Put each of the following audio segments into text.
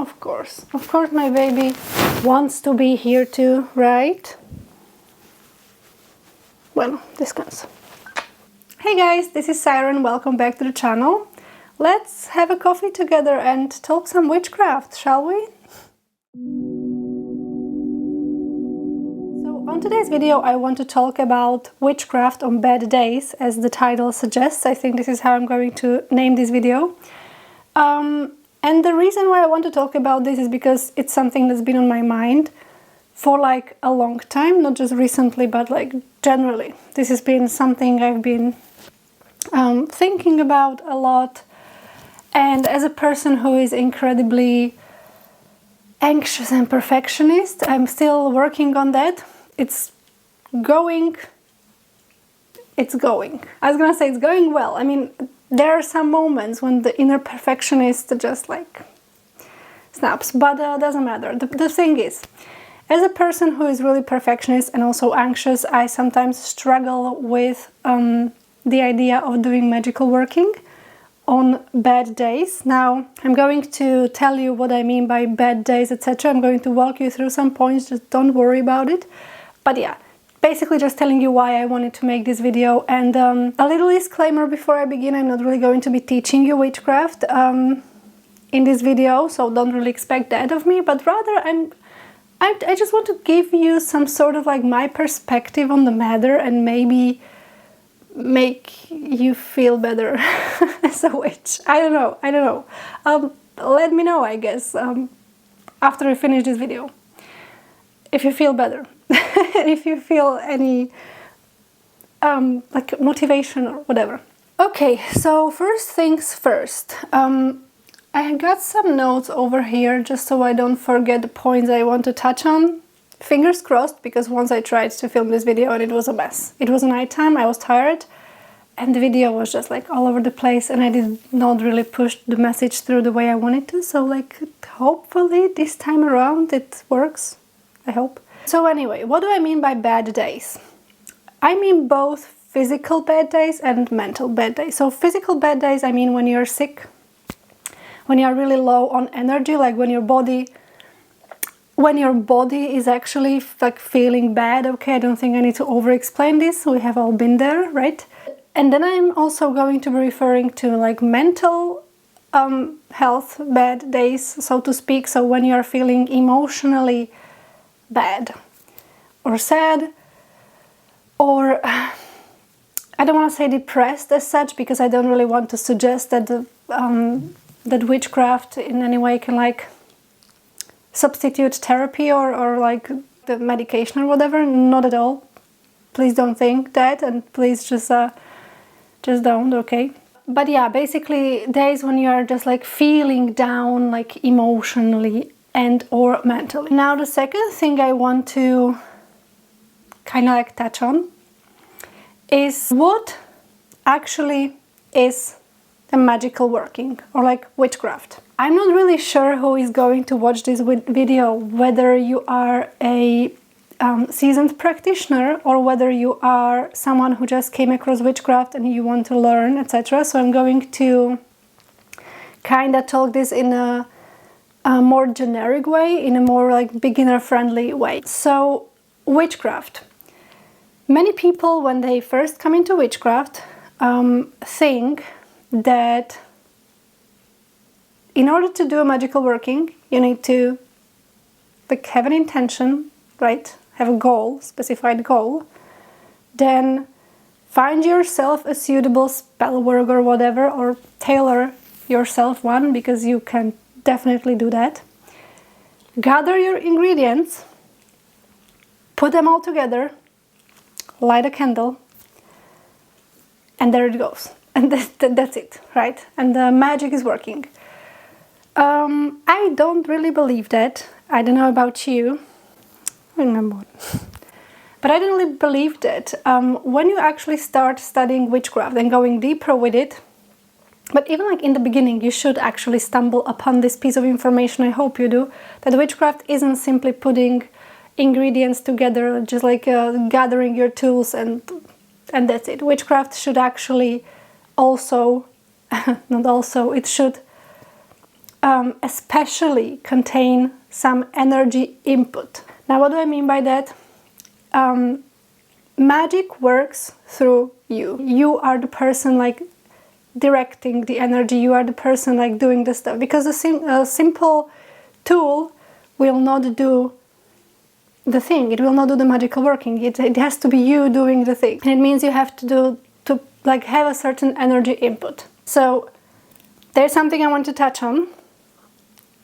Of course my baby wants to be here too, right? Well, descansa. Hey guys, this is Siren, welcome back to the channel. Let's have a coffee together and talk some witchcraft, shall we? So on today's video I want to talk about witchcraft on bad days, as the title suggests. I think this is how I'm going to name this video. And the reason why I want to talk about this is because it's something that's been on my mind for like a long time, not just recently, but like generally. This has been something I've been thinking about a lot. And as a person who is incredibly anxious and perfectionist, I'm still working on that. It's going. I was gonna say it's going well. I mean, there are some moments when the inner perfectionist just like snaps, but doesn't matter. The thing is, as a person who is really perfectionist and also anxious, I sometimes struggle with the idea of doing magical working on bad days. Now, I'm going to tell you what I mean by bad days, etc. I'm going to walk you through some points, just don't worry about it. But yeah, basically just telling you why I wanted to make this video. And a little disclaimer before I begin, I'm not really going to be teaching you witchcraft in this video, so don't really expect that of me, but rather I just want to give you some sort of like my perspective on the matter and maybe make you feel better as a witch. I don't know. Let me know, I guess, after I finish this video, if you feel better. If you feel any like motivation or whatever. Okay, so first things first. I got some notes over here just so I don't forget the points I want to touch on. Fingers crossed, because once I tried to film this video and it was a mess. It was nighttime, I was tired, and the video was just like all over the place, and I did not really push the message through the way I wanted to. So like, hopefully this time around it works. I hope. So anyway, what do I mean by bad days? I mean both physical bad days and mental bad days. So physical bad days, I mean when you're sick, when you're really low on energy, like when your body is actually like feeling bad. Okay, I don't think I need to over-explain this. We have all been there, right? And then I'm also going to be referring to like mental health bad days, so to speak. So when you're feeling emotionally bad or sad, or I don't want to say depressed as such, because I don't really want to suggest that that witchcraft in any way can like substitute therapy or like the medication or whatever. Not at all. Please don't think that, and please just don't, okay? But yeah, basically days when you are just like feeling down, like emotionally and or mentally. Now the second thing I want to kind of like touch on is what actually is a magical working or like witchcraft. I'm not really sure who is going to watch this video, whether you are a seasoned practitioner or whether you are someone who just came across witchcraft and you want to learn, etc. So I'm going to kind of talk this in a more generic way, in a more like beginner-friendly way. So witchcraft. Many people, when they first come into witchcraft, think that in order to do a magical working, you need to like have an intention, right? Have a goal, specified goal. Then find yourself a suitable spell work or whatever, or tailor yourself one, because you can definitely do that. Gather your ingredients, put them all together, light a candle, and there it goes. And that's it, right? And the magic is working. I don't really believe that. I don't know about you. But I don't really believe that. When you actually start studying witchcraft and going deeper with it, but even like in the beginning, you should actually stumble upon this piece of information, I hope you do, that witchcraft isn't simply putting ingredients together, just like gathering your tools and that's it. Witchcraft should actually also, not also, it should especially contain some energy input. Now, what do I mean by that? Magic works through you. You are the person like directing the energy. You are the person like doing the stuff. Because a simple tool will not do the thing. It will not do the magical working. It has to be you doing the thing. And it means you have to like have a certain energy input. So there's something I want to touch on.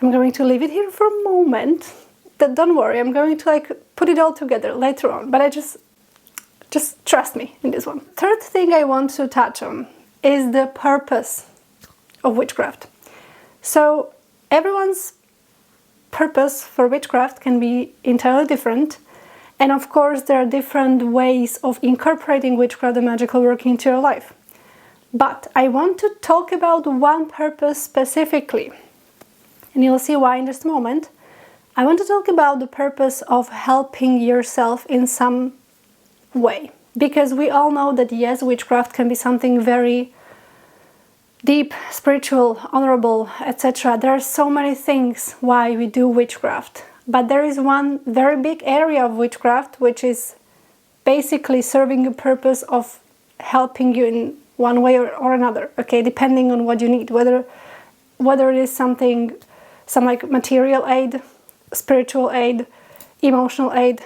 I'm going to leave it here for a moment. Don't worry, I'm going to like put it all together later on. But I just trust me in this one. Third thing I want to touch on is the purpose of witchcraft. So everyone's purpose for witchcraft can be entirely different. And of course, there are different ways of incorporating witchcraft and magical work into your life. But I want to talk about one purpose specifically. And you'll see why in just a moment. I want to talk about the purpose of helping yourself in some way. Because we all know that yes, witchcraft can be something very deep, spiritual, honorable, etc. There are so many things why we do witchcraft. But there is one very big area of witchcraft which is basically serving a purpose of helping you in one way or another, okay, depending on what you need, whether it is some like material aid, spiritual aid, emotional aid,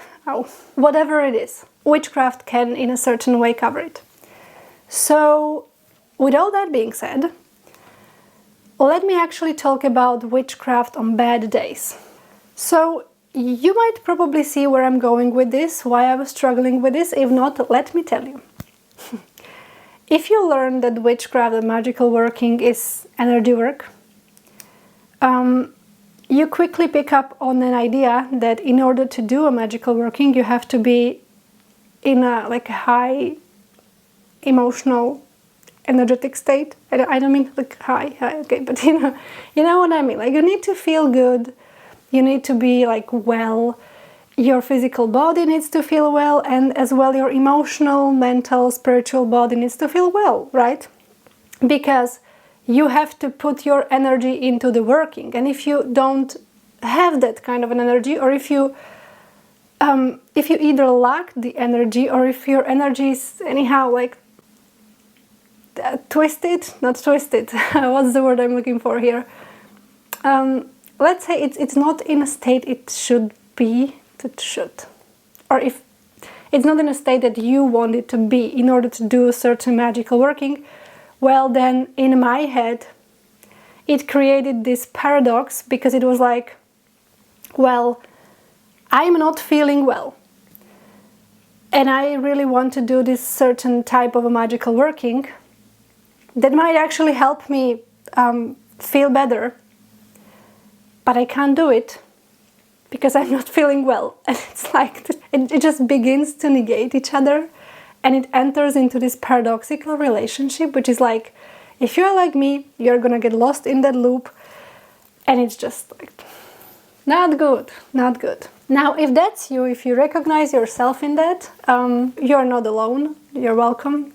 whatever it is. Witchcraft can in a certain way cover it. So with all that being said, let me actually talk about witchcraft on bad days. So you might probably see where I'm going with this, why I was struggling with this. If not, let me tell you. If you learn that witchcraft and magical working is energy work, you quickly pick up on an idea that in order to do a magical working, you have to be in a like high emotional, energetic state. I don't mean like high, okay, but you know what I mean. Like you need to feel good. You need to be like well, your physical body needs to feel well, and as well your emotional, mental, spiritual body needs to feel well, right? Because you have to put your energy into the working. And if you don't have that kind of an energy, or if you either lack the energy, or if your energy is anyhow like twisted, not twisted, what's the word I'm looking for here? Let's say it's not in a state it should be, or if it's not in a state that you want it to be in order to do a certain magical working, well then in my head it created this paradox, because it was like, well, I'm not feeling well and I really want to do this certain type of a magical working that might actually help me feel better, but I can't do it because I'm not feeling well. And it's like, it just begins to negate each other, and it enters into this paradoxical relationship, which is like, if you're like me, you're gonna get lost in that loop, and it's just like, not good, not good. Now, if that's you, if you recognize yourself in that, you're not alone, you're welcome.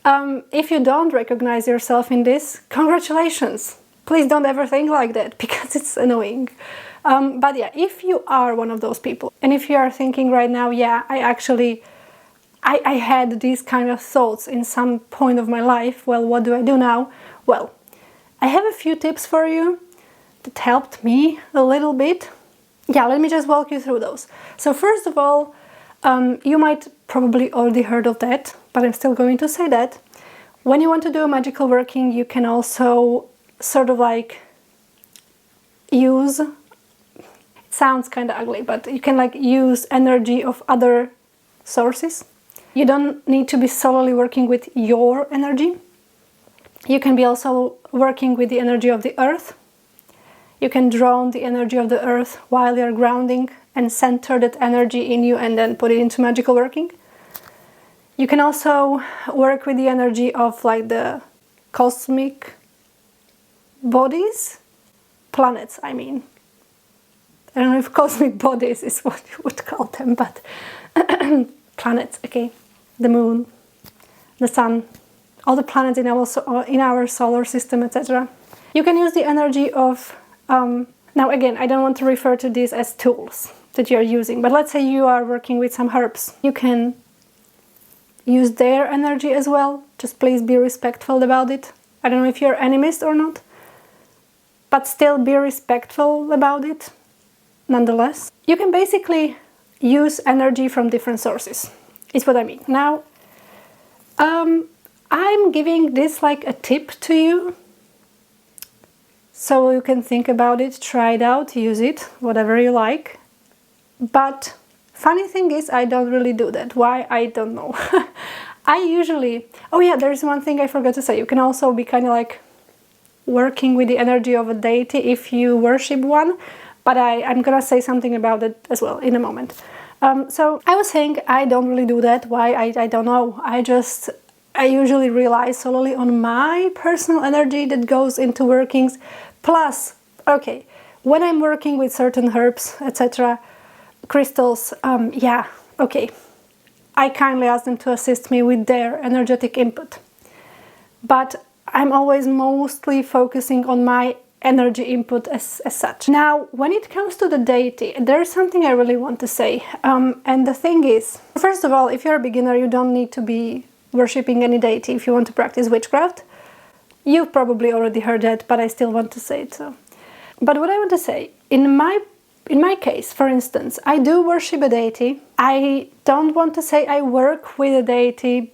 If you don't recognize yourself in this, congratulations. Please don't ever think like that, because it's annoying. But yeah, if you are one of those people, and if you are thinking right now, yeah, I had these kind of thoughts in some point of my life, well, what do I do now? Well, I have a few tips for you that helped me a little bit. Yeah, let me just walk you through those. So first of all, you might probably already heard of that, but I'm still going to say that. When you want to do a magical working, you can also sort of like use, it sounds kind of ugly, but you can like use energy of other sources. You don't need to be solely working with your energy. You can be also working with the energy of the earth. You can draw on the energy of the earth while you're grounding and center that energy in you and then put it into magical working. You can also work with the energy of like the cosmic bodies, planets, I mean. I don't know if cosmic bodies is what you would call them, but planets, okay. The moon, the sun, all the planets in our solar system, etc. You can use the energy of, now again, I don't want to refer to these as tools that you're using, but let's say you are working with some herbs. You can use their energy as well. Just please be respectful about it. I don't know if you're animist or not, but still be respectful about it nonetheless. You can basically use energy from different sources, is what I mean. Now, I'm giving this like a tip to you, so you can think about it, try it out, use it, whatever you like. But funny thing is, I don't really do that. Why? I don't know. I usually... Oh yeah, there's one thing I forgot to say. You can also be kind of like working with the energy of a deity if you worship one. But I'm gonna say something about it as well in a moment. So I was saying I don't really do that. Why? I don't know. I usually rely solely on my personal energy that goes into workings. Plus, okay, when I'm working with certain herbs, etc., crystals, yeah, okay, I kindly ask them to assist me with their energetic input. But I'm always mostly focusing on my energy input as such. Now, when it comes to the deity, there's something I really want to say. And the thing is, first of all, if you're a beginner, you don't need to be worshipping any deity if you want to practice witchcraft. You've probably already heard that, but I still want to say it. So, but what I want to say, in my case, for instance, I do worship a deity. I don't want to say I work with a deity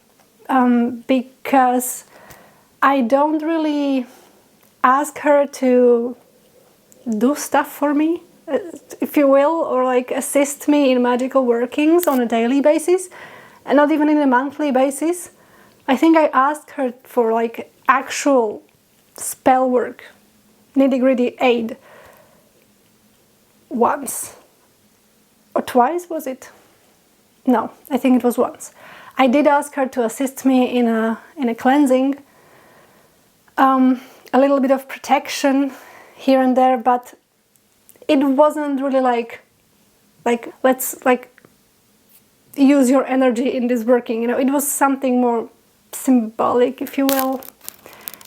because I don't really ask her to do stuff for me, if you will, or like assist me in magical workings on a daily basis, and not even in a monthly basis. I think I asked her for like actual spell work, nitty-gritty aid, once or twice, was it? No, I think it was once. I did ask her to assist me in a cleansing, a little bit of protection here and there, but it wasn't really like let's like use your energy in this working, you know. It was something more symbolic, if you will.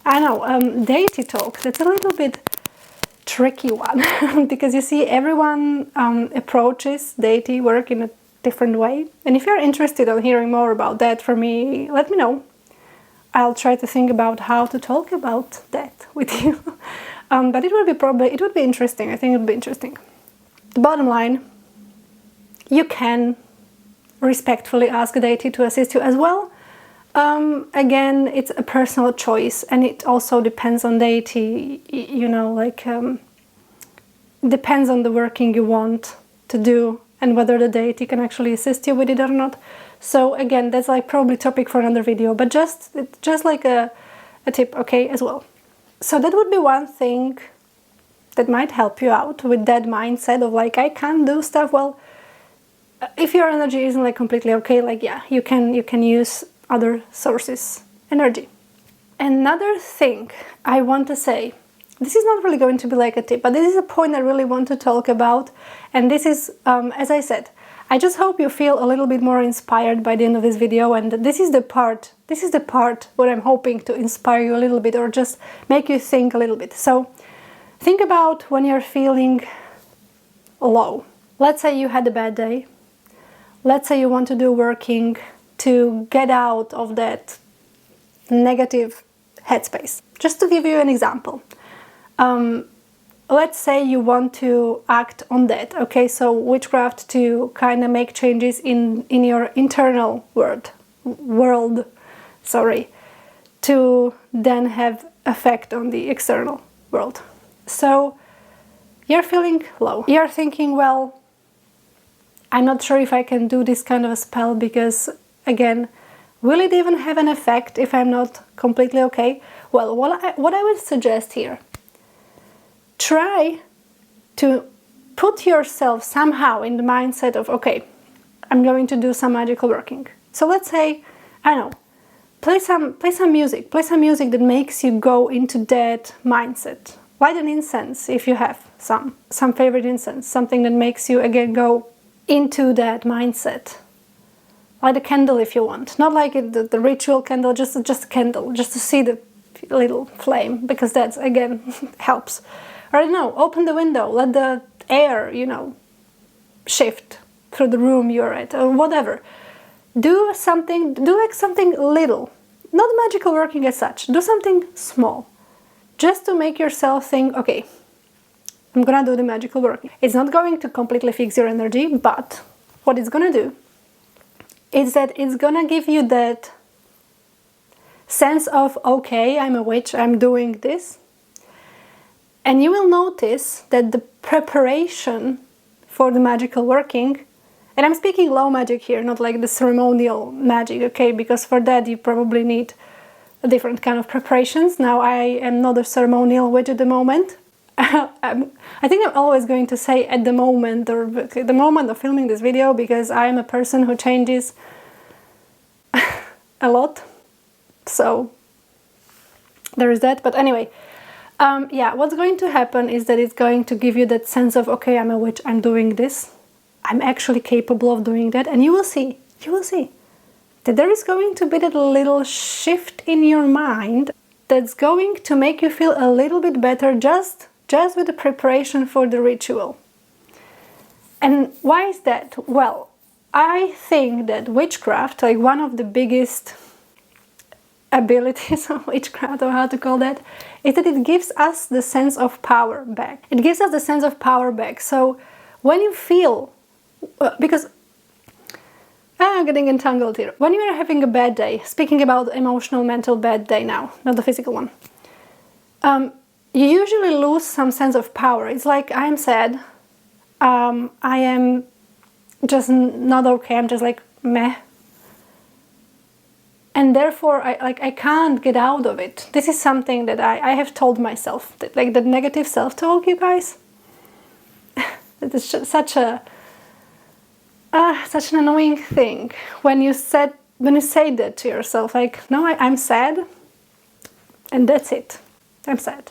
I know, deity talk, that's a little bit tricky one because you see, everyone approaches deity work in a different way. And if you're interested in hearing more about that from me, let me know. I'll try to think about how to talk about that with you. But it would be interesting. I think it would be interesting. The bottom line, you can respectfully ask a deity to assist you as well. Again, it's a personal choice, and it also depends on deity, you know, like depends on the working you want to do and whether the deity can actually assist you with it or not. So again, that's like probably topic for another video, but just like a tip, okay, as well. So that would be one thing that might help you out with that mindset of like, I can't do stuff. Well, if your energy isn't like completely okay, like yeah, you can use other sources' energy. Another thing I want to say, this is not really going to be like a tip, but this is a point I really want to talk about, and this is, as I said, I just hope you feel a little bit more inspired by the end of this video, and this is the part where I'm hoping to inspire you a little bit, or just make you think a little bit. So think about when you're feeling low. Let's say you had a bad day. Let's say you want to do working to get out of that negative headspace. Just to give you an example, let's say you want to act on that, okay? So witchcraft to kind of make changes in your internal world, to then have effect on the external world. So you're feeling low. You're thinking, well, I'm not sure if I can do this kind of a spell because, again, will it even have an effect if I'm not completely okay? Well, what I would suggest here, try to put yourself somehow in the mindset of, okay, I'm going to do some magical working. So let's say, I don't know, play some music that makes you go into that mindset. Light an incense if you have some favorite incense, something that makes you again go into that mindset. Light a candle if you want, not like the ritual candle, just a candle, just to see the little flame, because that's, again, helps. Or I don't know, open the window, let the air, you know, shift through the room you're at, or whatever. Do something, do like something little, not magical working as such, do something small, just to make yourself think, okay, I'm gonna do the magical working. It's not going to completely fix your energy, but what it's gonna do is that it's gonna give you that sense of, okay, I'm a witch, I'm doing this. And you will notice that the preparation for the magical working, and I'm speaking low magic here, not like the ceremonial magic, okay, because for that you probably need a different kind of preparations. Now, I am not a ceremonial witch at the moment. I think I'm always going to say at the moment, or the moment of filming this video, because I am a person who changes a lot. So there is that. But anyway, yeah, what's going to happen is that it's going to give you that sense of, okay, I'm a witch, I'm doing this, I'm actually capable of doing that. And you will see that there is going to be that little shift in your mind that's going to make you feel a little bit better just with the preparation for the ritual. And why is that? Well, I think that witchcraft, like one of the biggest abilities of witchcraft, or how to call that, is that it gives us the sense of power back. It gives us the sense of power back. So when you feel, because I'm getting entangled here. When you are having a bad day, speaking about emotional, mental bad day now, not the physical one, you usually lose some sense of power. It's like, I'm sad, I am just not okay, I'm just like meh. And therefore, I can't get out of it. This is something that I have told myself, that, like, the negative self-talk, you guys. It is such an annoying thing when you say that to yourself, like, no, I'm sad, and that's it. I'm sad.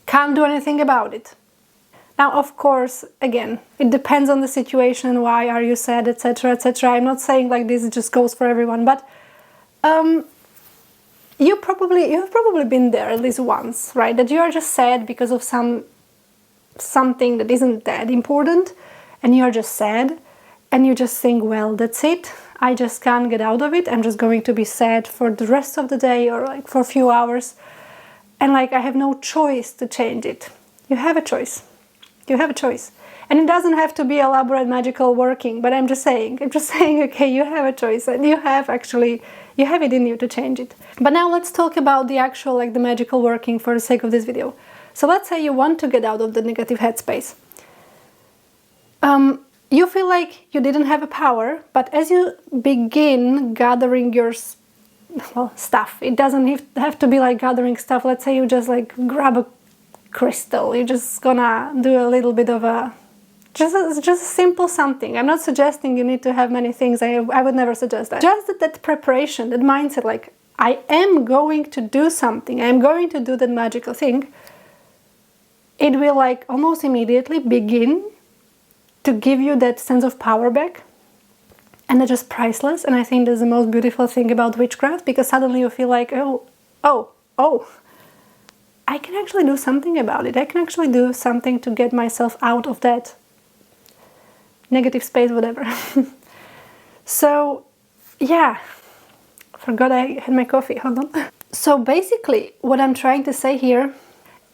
Can't do anything about it. Now, of course, again, it depends on the situation. Why are you sad, etc., etc. I'm not saying like this just goes for everyone, but you've probably been there at least once, right? That you are just sad because of something that isn't that important, and you are just sad, and you just think, well, that's it. I just can't get out of it. I'm just going to be sad for the rest of the day, or like for a few hours, and like I have no choice to change it. You have a choice. You have a choice. And it doesn't have to be elaborate magical working, but I'm just saying, okay, you have a choice, and you have it in you to change it. But now let's talk about the actual, like, the magical working for the sake of this video. So let's say you want to get out of the negative headspace. You feel like you didn't have a power, but as you begin gathering your stuff, it doesn't have to be like gathering stuff. Let's say you just like grab a crystal, you're just gonna do a little bit of a just a simple something. I'm not suggesting you need to have many things. I would never suggest that. Just that preparation, that mindset, like, I am going to do something, I'm going to do that magical thing, it will like almost immediately begin to give you that sense of power back. And that's just priceless. And I think that's the most beautiful thing about witchcraft, because suddenly you feel like, oh, I can actually do something about it. I can actually do something to get myself out of that negative space, whatever. So, yeah, forgot I had my coffee, hold on. So basically, what I'm trying to say here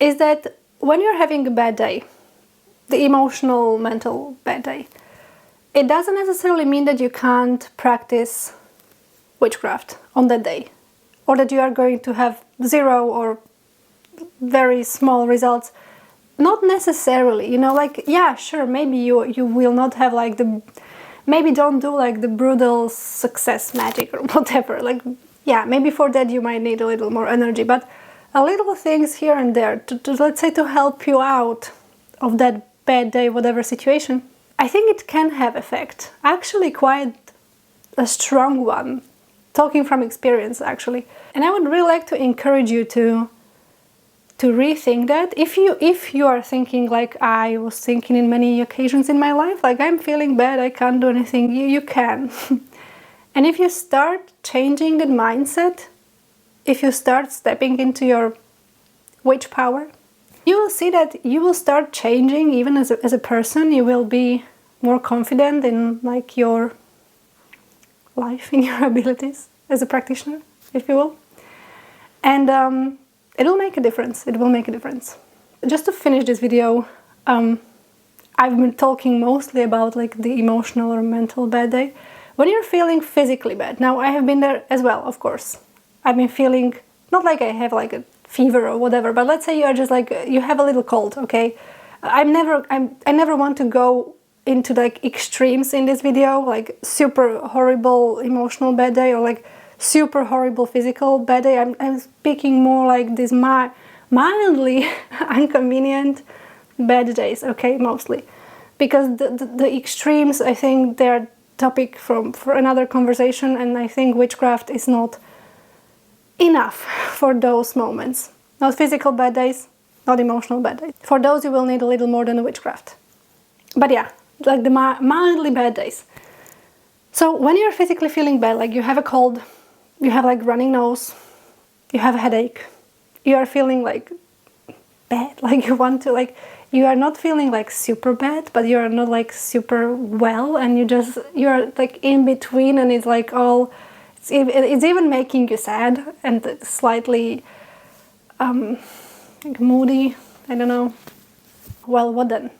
is that when you're having a bad day, the emotional, mental bad day, it doesn't necessarily mean that you can't practice witchcraft on that day, or that you are going to have zero or very small results. Not necessarily, you know, like, yeah, sure, maybe you will not have like maybe don't do like the brutal success magic or whatever, like, yeah, maybe for that you might need a little more energy, but a little things here and there to let's say, to help you out of that bad day, whatever situation, I think it can have effect. Actually quite a strong one, talking from experience actually. And I would really like to encourage you to rethink that. If you are thinking like I was thinking in many occasions in my life, like, I'm feeling bad, I can't do anything, you can. And if you start changing that mindset, if you start stepping into your witch power, you will see that you will start changing even as a person. You will be more confident in like your life, in your abilities as a practitioner, if you will. And it will make a difference. It will make a difference. Just to finish this video, I've been talking mostly about like the emotional or mental bad day. When you're feeling physically bad, now I have been there as well, of course. I've been feeling, not like I have like a fever or whatever, but let's say you are just like, you have a little cold, okay? I never want to go into like extremes in this video, like super horrible emotional bad day or like super horrible physical bad day. I'm speaking more like this mildly inconvenient bad days, okay, mostly. Because the extremes, I think they're topic for another conversation, and I think witchcraft is not enough for those moments. Not physical bad days, not emotional bad days. For those you will need a little more than a witchcraft. But yeah, like the mildly bad days. So when you're physically feeling bad, like you have a cold, you have like running nose, you have a headache, you are feeling like bad, like you want to like, you are not feeling like super bad, but you are not like super well, and you are like in between, and it's like all, it's even making you sad and slightly like moody, I don't know. Well, what then?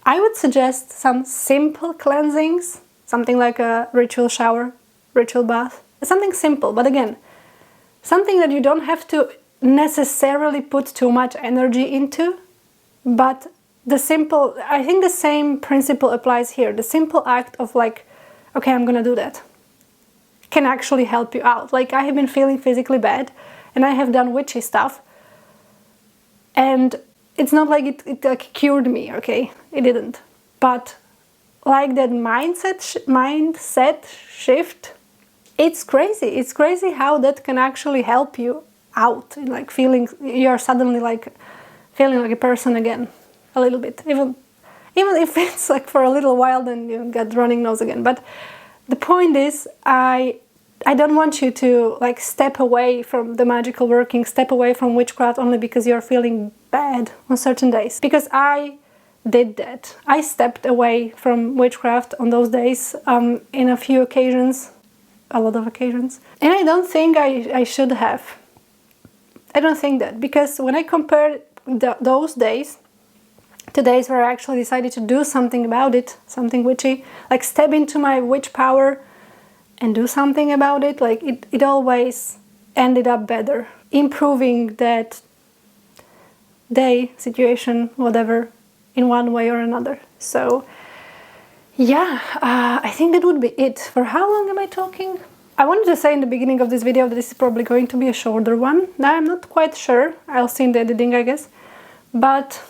I would suggest some simple cleansings, something like a ritual shower, ritual bath, something simple, but again, something that you don't have to necessarily put too much energy into, but I think the same principle applies here. The simple act of like, okay, I'm gonna do that, can actually help you out. Like I have been feeling physically bad and I have done witchy stuff, and it's not like it like cured me, okay? It didn't. But like that mindset shift, it's crazy. It's crazy how that can actually help you out in like feeling, you're suddenly like feeling like a person again, a little bit. Even if it's like for a little while, then you get running nose again. But the point is, I don't want you to like step away from the magical working, step away from witchcraft only because you're feeling bad on certain days. Because I did that. I stepped away from witchcraft on those days in a few occasions, a lot of occasions. And I don't think I should have. I don't think that, because when I compare those days to days where I actually decided to do something about it, something witchy, like step into my witch power and do something about it, like it always ended up better, improving that day, situation, whatever, in one way or another. So yeah, I think that would be it. For how long am I talking? I wanted to say in the beginning of this video that this is probably going to be a shorter one. Now I'm not quite sure. I'll see in the editing, I guess. But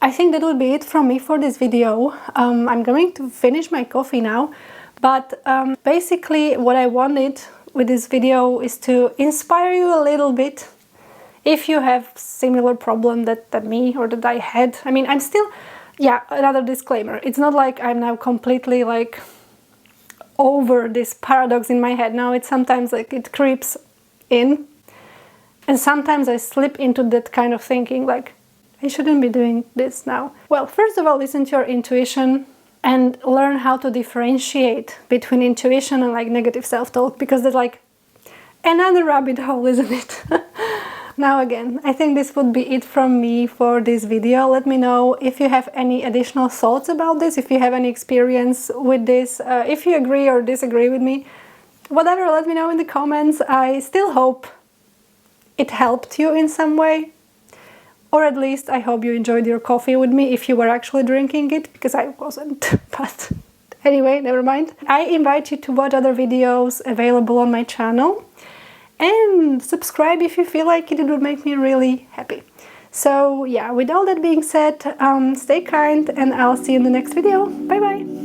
I think that would be it from me for this video. I'm going to finish my coffee now. But basically what I wanted with this video is to inspire you a little bit. If you have similar problem that me or that I had. I mean, I'm still, yeah, another disclaimer. It's not like I'm now completely like over this paradox in my head. Now it's sometimes like it creeps in, and sometimes I slip into that kind of thinking like I shouldn't be doing this now. Well, first of all, listen to your intuition and learn how to differentiate between intuition and like negative self-talk, because there's like another rabbit hole, isn't it? Now again, I think this would be it from me for this video. Let me know if you have any additional thoughts about this, if you have any experience with this, if you agree or disagree with me. Whatever, let me know in the comments. I still hope it helped you in some way. Or at least I hope you enjoyed your coffee with me if you were actually drinking it, because I wasn't. But anyway, never mind. I invite you to watch other videos available on my channel. And subscribe if you feel like it would make me really happy. So yeah, with all that being said, stay kind and I'll see you in the next video. Bye bye!